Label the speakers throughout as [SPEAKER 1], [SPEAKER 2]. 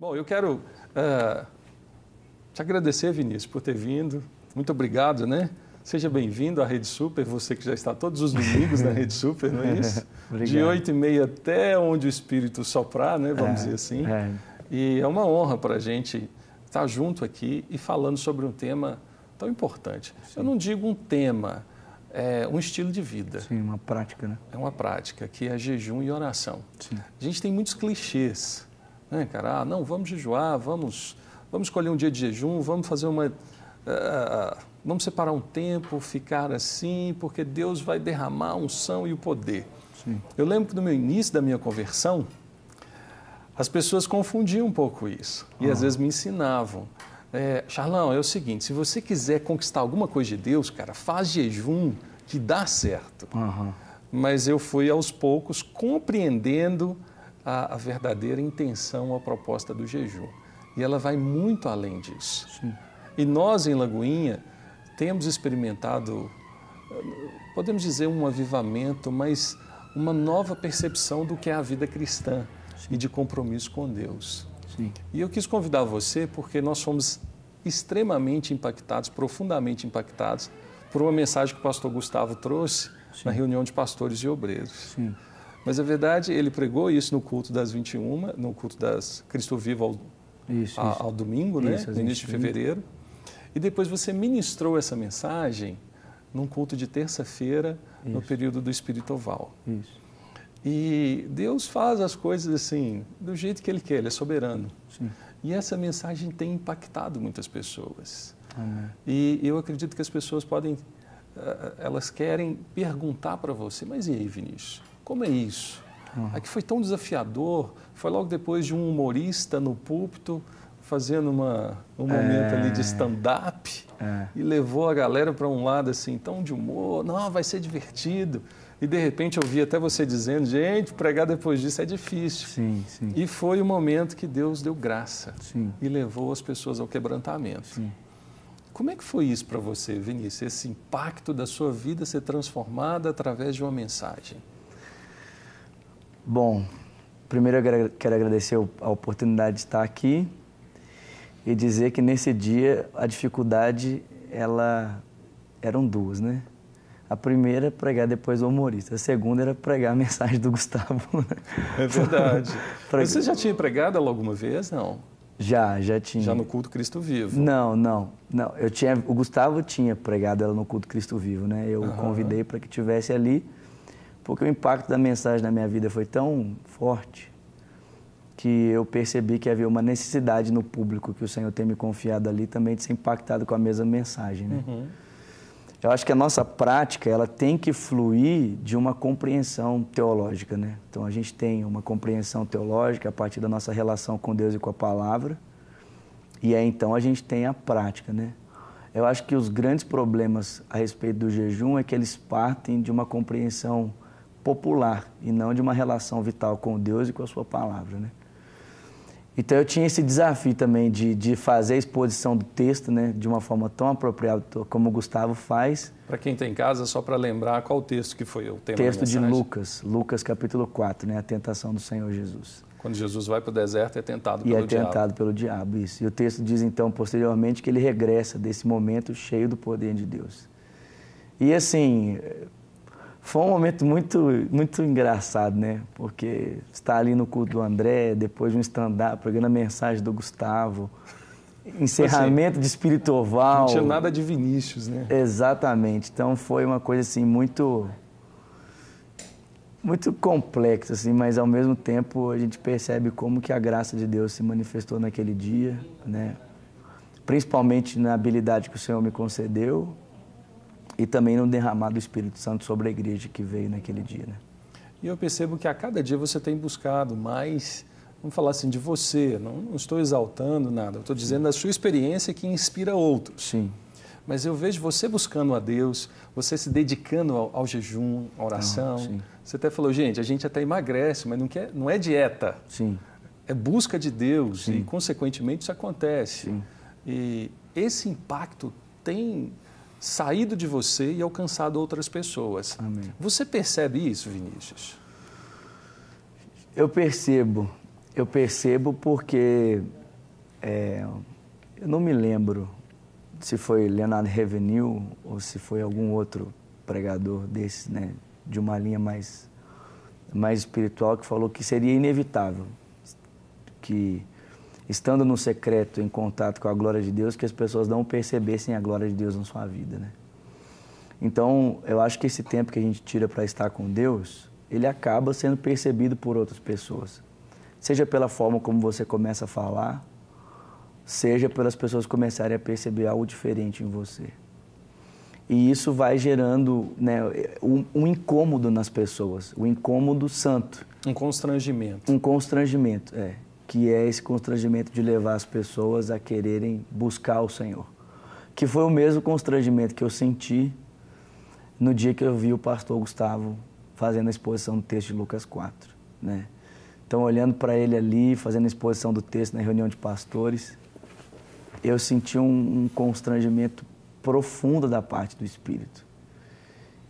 [SPEAKER 1] Bom, eu quero te agradecer, Vinícius, por ter vindo. Muito obrigado, né? Seja bem-vindo à Rede Super, você que já está todos os domingos na Rede Super, não é isso? De 8h30 até onde o Espírito soprar, né? Vamos dizer assim. E é uma honra para a gente estar junto aqui e falando sobre um tema tão importante. Sim. Eu não digo um tema, é um estilo de vida.
[SPEAKER 2] Sim, uma prática, né?
[SPEAKER 1] É uma prática, que é jejum e oração.
[SPEAKER 2] Sim.
[SPEAKER 1] A gente tem muitos clichês, né, cara? Ah, não, vamos jejuar, vamos escolher um dia de jejum, vamos fazer vamos separar um tempo, ficar assim, porque Deus vai derramar a unção e o poder.
[SPEAKER 2] Sim.
[SPEAKER 1] Eu lembro que no início da minha conversão, as pessoas confundiam um pouco isso. E às vezes me ensinavam. Charlão, é o seguinte, se você quiser conquistar alguma coisa de Deus, cara, faz jejum que dá certo. Mas eu fui aos poucos compreendendo a verdadeira intenção, a proposta do jejum. E ela vai muito além disso.
[SPEAKER 2] Sim.
[SPEAKER 1] E nós, em Lagoinha, temos experimentado, podemos dizer, um avivamento, mas uma nova percepção do que é a vida cristã. Sim. E de compromisso com Deus.
[SPEAKER 2] Sim.
[SPEAKER 1] E eu quis convidar você porque nós fomos extremamente impactados, profundamente impactados, por uma mensagem que o pastor Gustavo trouxe na reunião de pastores e obreiros.
[SPEAKER 2] Sim.
[SPEAKER 1] Mas, na verdade, ele pregou isso no culto das 21, no culto das Cristo Vivo ao domingo, né? No início de fevereiro. E depois você ministrou essa mensagem num culto de terça-feira, no período do Espírito Oval.
[SPEAKER 2] Isso.
[SPEAKER 1] E Deus faz as coisas assim, do jeito que Ele quer, Ele é soberano.
[SPEAKER 2] Sim.
[SPEAKER 1] E essa mensagem tem impactado muitas pessoas.
[SPEAKER 2] Amém.
[SPEAKER 1] E eu acredito que as pessoas elas querem perguntar para você, mas e aí, Vinícius, como é isso? Aqui foi tão desafiador, foi logo depois de um humorista no púlpito, fazendo um momento ali de stand-up, e levou a galera para um lado assim, tão de humor, não, vai ser divertido. E de repente eu vi até você dizendo, gente, pregar depois disso é difícil.
[SPEAKER 2] Sim, sim.
[SPEAKER 1] E foi o momento que Deus deu graça.
[SPEAKER 2] Sim.
[SPEAKER 1] E levou as pessoas ao quebrantamento.
[SPEAKER 2] Sim.
[SPEAKER 1] Como é que foi isso para você, Vinícius? Esse impacto da sua vida ser transformada através de uma mensagem?
[SPEAKER 2] Bom, primeiro eu quero agradecer a oportunidade de estar aqui e dizer que nesse dia a dificuldade, eram duas, né? A primeira, pregar depois o humorista. A segunda era pregar a mensagem do Gustavo.
[SPEAKER 1] É verdade. Você já tinha pregado alguma vez, não?
[SPEAKER 2] Já tinha.
[SPEAKER 1] Já no culto Cristo Vivo?
[SPEAKER 2] Não. O Gustavo tinha pregado ela no culto Cristo Vivo, né? Eu o convidei para que estivesse ali, porque o impacto da mensagem na minha vida foi tão forte que eu percebi que havia uma necessidade no público que o Senhor tem me confiado ali também de ser impactado com a mesma mensagem, né? Eu acho que a nossa prática, ela tem que fluir de uma compreensão teológica, né? Então, a gente tem uma compreensão teológica a partir da nossa relação com Deus e com a palavra, e aí, então, a gente tem a prática, né? Eu acho que os grandes problemas a respeito do jejum é que eles partem de uma compreensão popular e não de uma relação vital com Deus e com a sua palavra, né? Então, eu tinha esse desafio também de fazer a exposição do texto, né, de uma forma tão apropriada como o Gustavo faz.
[SPEAKER 1] Para quem está em casa, só para lembrar qual o texto que foi o tema da
[SPEAKER 2] texto
[SPEAKER 1] mensagem.
[SPEAKER 2] De Lucas capítulo 4, né, a tentação do Senhor Jesus.
[SPEAKER 1] Quando Jesus vai para o deserto, é tentado pelo diabo.
[SPEAKER 2] E é tentado pelo diabo, isso. E o texto diz, então, posteriormente, que ele regressa desse momento cheio do poder de Deus. E, assim, foi um momento muito engraçado, né? Porque estar ali no culto do André, depois de um stand-up, pregando a mensagem do Gustavo, encerramento de Espírito Oval.
[SPEAKER 1] Não tinha nada de Vinícius, né?
[SPEAKER 2] Exatamente. Então foi uma coisa assim muito complexa, assim, mas ao mesmo tempo a gente percebe como que a graça de Deus se manifestou naquele dia, né? Principalmente na habilidade que o Senhor me concedeu, e também no derramar do Espírito Santo sobre a igreja que veio naquele dia, né?
[SPEAKER 1] E eu percebo que a cada dia você tem buscado mais, vamos falar assim, de você, não estou exaltando nada, eu estou dizendo da sua experiência que inspira outros.
[SPEAKER 2] Sim.
[SPEAKER 1] Mas eu vejo você buscando a Deus, você se dedicando ao jejum, à oração.
[SPEAKER 2] Sim.
[SPEAKER 1] Você até falou, gente, a gente até emagrece, mas não é dieta.
[SPEAKER 2] Sim.
[SPEAKER 1] É busca de Deus.
[SPEAKER 2] Sim.
[SPEAKER 1] E, consequentemente, isso acontece.
[SPEAKER 2] Sim.
[SPEAKER 1] E esse impacto tem saído de você e alcançado outras pessoas.
[SPEAKER 2] Amém.
[SPEAKER 1] Você percebe isso, Vinícius?
[SPEAKER 2] Eu percebo. Eu percebo porque eu não me lembro se foi Leonard Ravenhill ou se foi algum outro pregador desse, né, de uma linha mais espiritual, que falou que seria inevitável que, estando no secreto, em contato com a glória de Deus, que as pessoas não percebessem a glória de Deus na sua vida, né? Então, eu acho que esse tempo que a gente tira para estar com Deus, ele acaba sendo percebido por outras pessoas. Seja pela forma como você começa a falar, seja pelas pessoas começarem a perceber algo diferente em você. E isso vai gerando, né, um incômodo nas pessoas, um incômodo santo.
[SPEAKER 1] Um constrangimento.
[SPEAKER 2] Um constrangimento, que é esse constrangimento de levar as pessoas a quererem buscar o Senhor. Que foi o mesmo constrangimento que eu senti no dia que eu vi o pastor Gustavo fazendo a exposição do texto de Lucas 4, né? Então, olhando para ele ali, fazendo a exposição do texto na reunião de pastores, eu senti um constrangimento profundo da parte do Espírito.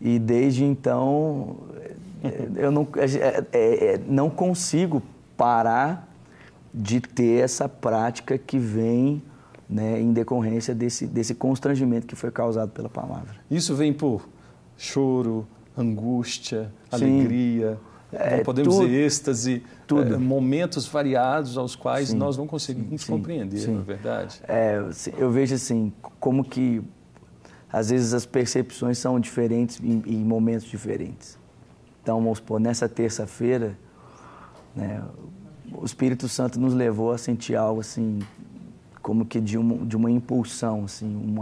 [SPEAKER 2] E desde então, eu não consigo parar de ter essa prática que vem, né, em decorrência desse constrangimento que foi causado pela palavra.
[SPEAKER 1] Isso vem por choro, angústia, alegria, podemos dizer êxtase, momentos variados aos quais nós não conseguimos compreender, não é verdade?
[SPEAKER 2] Eu vejo assim, como que às vezes as percepções são diferentes em momentos diferentes. Então, vamos supor, nessa terça-feira, né, o Espírito Santo nos levou a sentir algo assim, como que de uma impulsão, assim,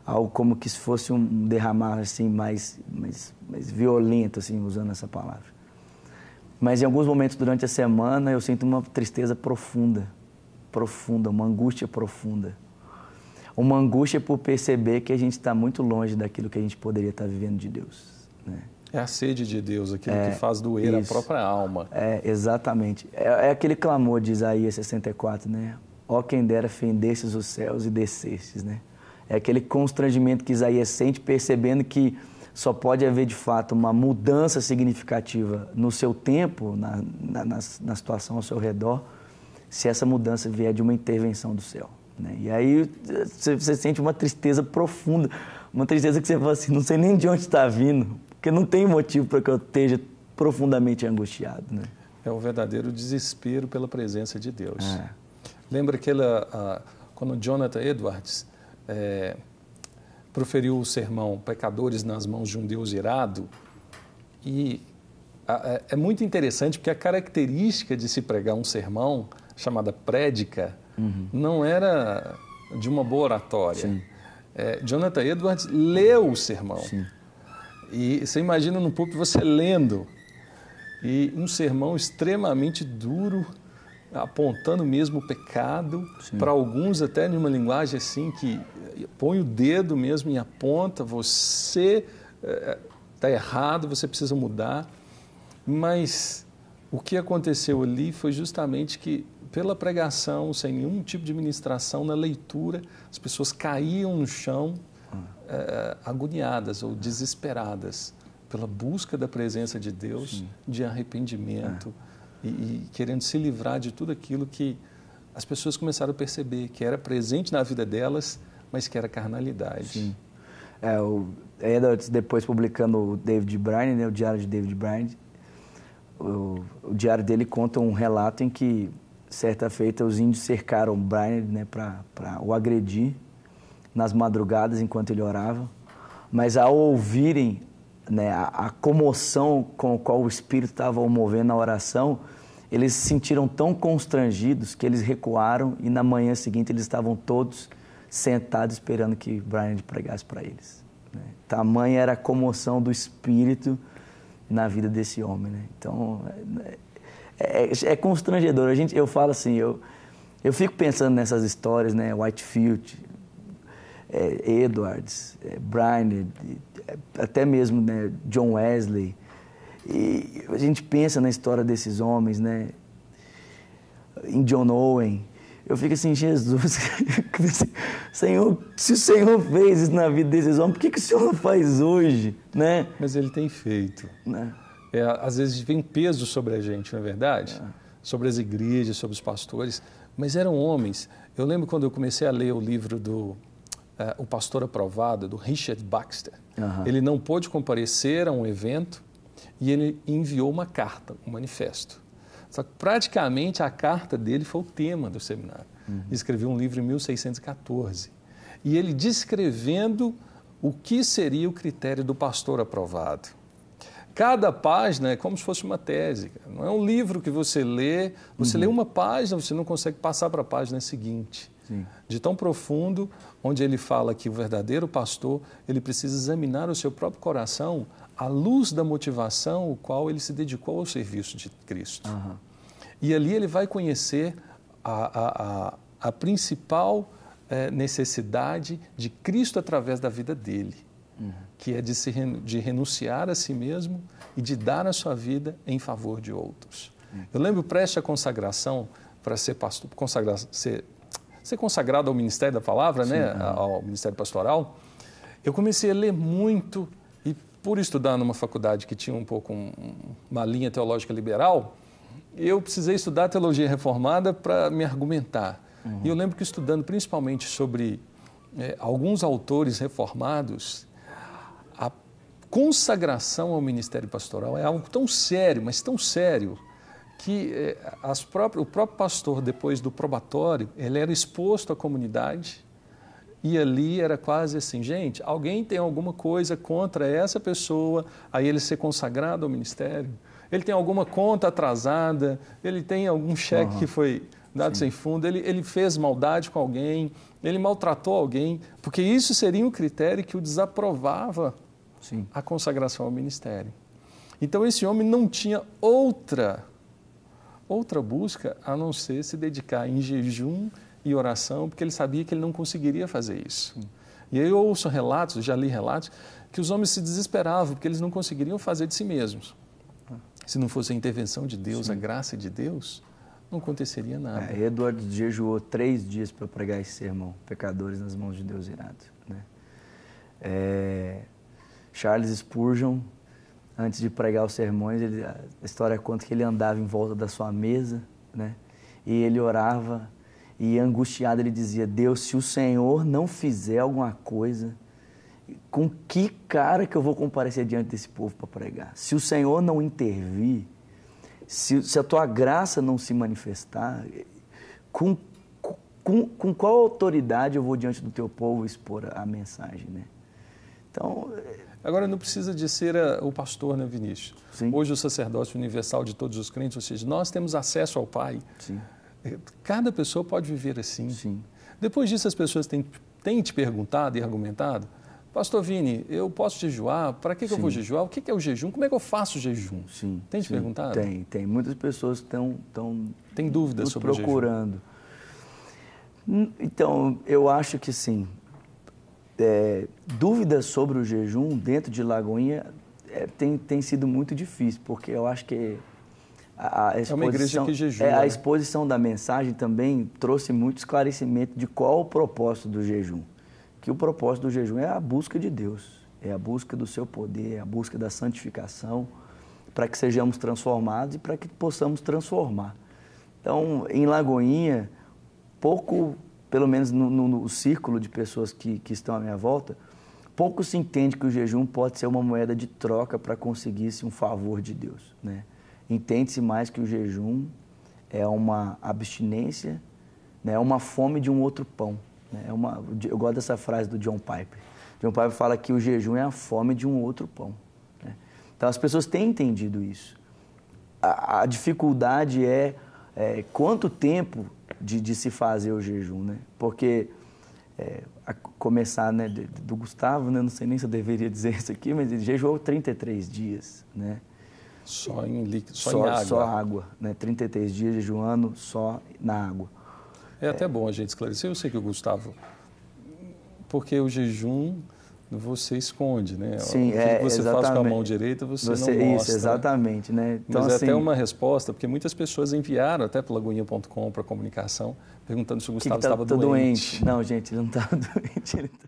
[SPEAKER 2] algo como que se fosse um derramar assim, mais violento, assim, usando essa palavra. Mas em alguns momentos durante a semana eu sinto uma tristeza profunda, uma angústia profunda. Uma angústia por perceber que a gente está muito longe daquilo que a gente poderia estar vivendo de Deus, né?
[SPEAKER 1] É a sede de Deus, aquilo que faz doer a própria alma.
[SPEAKER 2] Exatamente. É aquele clamor de Isaías 64, né? Ó quem dera fendesses os céus e descesses, né? É aquele constrangimento que Isaías sente, percebendo que só pode haver, de fato, uma mudança significativa no seu tempo, na situação ao seu redor, se essa mudança vier de uma intervenção do céu, né? E aí você sente uma tristeza profunda, uma tristeza que você fala assim, não sei nem de onde está vindo, porque não tem motivo para que eu esteja profundamente angustiado, né?
[SPEAKER 1] É o verdadeiro desespero pela presença de Deus. Lembra quando Jonathan Edwards proferiu o sermão Pecadores nas mãos de um Deus irado? E é muito interessante porque a característica de se pregar um sermão, chamada prédica, não era de uma boa oratória. Jonathan Edwards leu o sermão. Sim. E você imagina no púlpito você lendo, e um sermão extremamente duro, apontando mesmo o pecado, para alguns até numa linguagem assim que põe o dedo mesmo e aponta, você está errado, você precisa mudar. Mas o que aconteceu ali foi justamente que, pela pregação, sem nenhum tipo de ministração, na leitura, as pessoas caíam no chão, agoniadas ou desesperadas pela busca da presença de Deus, de arrependimento e querendo se livrar de tudo aquilo que as pessoas começaram a perceber que era presente na vida delas, mas que era carnalidade. Sim.
[SPEAKER 2] O Edwards, depois publicando o David Brainerd, né, o diário de David Brainerd, o diário dele conta um relato em que, certa feita, os índios cercaram Brainerd, né, para o agredir nas madrugadas enquanto ele orava, mas ao ouvirem, né, a comoção com a qual o Espírito estava o movendo na oração, eles se sentiram tão constrangidos que eles recuaram e na manhã seguinte eles estavam todos sentados esperando que Brainerd pregasse para eles, né? Tamanha era a comoção do Espírito na vida desse homem, né? Então, é constrangedor. Eu falo assim, eu fico pensando nessas histórias, né? Whitefield, Edwards, Brainerd, até mesmo, né, John Wesley. E a gente pensa na história desses homens, né? Em John Owen. Eu fico assim, Jesus, Senhor, se o Senhor fez isso na vida desses homens, por que o Senhor não faz hoje, né?
[SPEAKER 1] Mas Ele tem feito.
[SPEAKER 2] Né?
[SPEAKER 1] Às vezes vem peso sobre a gente, não é verdade? Sobre as igrejas, sobre os pastores, mas eram homens. Eu lembro quando eu comecei a ler o livro do O Pastor Aprovado, do Richard Baxter. Ele não pôde comparecer a um evento e ele enviou uma carta, um manifesto. Só que praticamente a carta dele foi o tema do seminário. Escreveu um livro em 1614. E ele descrevendo o que seria o critério do pastor aprovado. Cada página é como se fosse uma tese. Não é um livro que você lê uma página, você não consegue passar para a página seguinte.
[SPEAKER 2] Sim.
[SPEAKER 1] De tão profundo, onde ele fala que o verdadeiro pastor, ele precisa examinar o seu próprio coração à luz da motivação o qual ele se dedicou ao serviço de Cristo. E ali ele vai conhecer a principal necessidade de Cristo através da vida dele, que é de renunciar a si mesmo e de dar a sua vida em favor de outros. Eu lembro, prestes à consagração, para ser pastor, ser consagrado ao ministério da palavra, né, ao ministério pastoral, eu comecei a ler muito, e por estudar numa faculdade que tinha um pouco uma linha teológica liberal, eu precisei estudar teologia reformada para me argumentar. E eu lembro que estudando principalmente sobre alguns autores reformados, a consagração ao ministério pastoral é algo tão sério, mas tão sério, que o próprio pastor, depois do probatório, ele era exposto à comunidade e ali era quase assim, gente, alguém tem alguma coisa contra essa pessoa, aí ele ser consagrado ao ministério? Ele tem alguma conta atrasada? Ele tem algum cheque que foi dado sem fundo? Ele fez maldade com alguém? Ele maltratou alguém? Porque isso seria um critério que o desaprovava a consagração ao ministério. Então, esse homem não tinha outra busca a não ser se dedicar em jejum e oração, porque ele sabia que ele não conseguiria fazer isso. E aí eu ouço relatos, já li relatos, que os homens se desesperavam porque eles não conseguiriam fazer de si mesmos. Se não fosse a intervenção de Deus, a graça de Deus, não aconteceria nada.
[SPEAKER 2] Edward jejuou 3 dias para pregar esse sermão, Pecadores nas Mãos de Deus Irado. Né? Charles Spurgeon, antes de pregar os sermões, a história conta que ele andava em volta da sua mesa, né? E ele orava, e angustiado ele dizia, Deus, se o Senhor não fizer alguma coisa, com que cara que eu vou comparecer diante desse povo para pregar? Se o Senhor não intervir, se a tua graça não se manifestar, com qual autoridade eu vou diante do teu povo expor a mensagem, né? Então...
[SPEAKER 1] Agora, não precisa de ser o pastor, né, Vinícius? Hoje o sacerdócio universal de todos os crentes, ou seja, nós temos acesso ao Pai. Cada pessoa pode viver assim. Depois disso, as pessoas têm te perguntado e argumentado, Pastor Vini, eu posso jejuar? Para que eu vou jejuar? O que é o jejum? Como é que eu faço o jejum? Tem te perguntado?
[SPEAKER 2] Tem. Muitas pessoas estão
[SPEAKER 1] tem dúvidas sobre
[SPEAKER 2] procurando. O jejum. Então, eu acho que sim. Dúvidas sobre o jejum dentro de Lagoinha tem sido muito difícil, porque eu acho que a exposição,
[SPEAKER 1] é uma igreja que jejua.
[SPEAKER 2] A exposição da mensagem também trouxe muito esclarecimento de qual o propósito do jejum. Que o propósito do jejum é a busca de Deus, é a busca do seu poder, é a busca da santificação, para que sejamos transformados e para que possamos transformar. Então, em Lagoinha, pelo menos no círculo de pessoas que estão à minha volta, pouco se entende que o jejum pode ser uma moeda de troca para conseguir-se um favor de Deus, né? Entende-se mais que o jejum é uma abstinência, né? É uma fome de um outro pão. Eu gosto dessa frase do John Piper. John Piper fala que o jejum é a fome de um outro pão. Né? Então, as pessoas têm entendido isso. A dificuldade é quanto tempo de se fazer o jejum, né? Porque, a começar, né, do Gustavo, né, não sei nem se eu deveria dizer isso aqui, mas ele jejuou 33 dias, né?
[SPEAKER 1] Só em líquido, só em água.
[SPEAKER 2] Só água, né? 33 dias jejuando só na água.
[SPEAKER 1] É até bom a gente esclarecer. Eu sei que o Gustavo, porque o jejum você esconde, né?
[SPEAKER 2] Sim,
[SPEAKER 1] o que você faz com a mão direita, você não mostra.
[SPEAKER 2] Isso, exatamente, né? Então,
[SPEAKER 1] mas
[SPEAKER 2] assim,
[SPEAKER 1] até uma resposta, porque muitas pessoas enviaram até para lagoinha.com para comunicação, perguntando se o Gustavo estava doente.
[SPEAKER 2] Não, gente, ele não estava doente.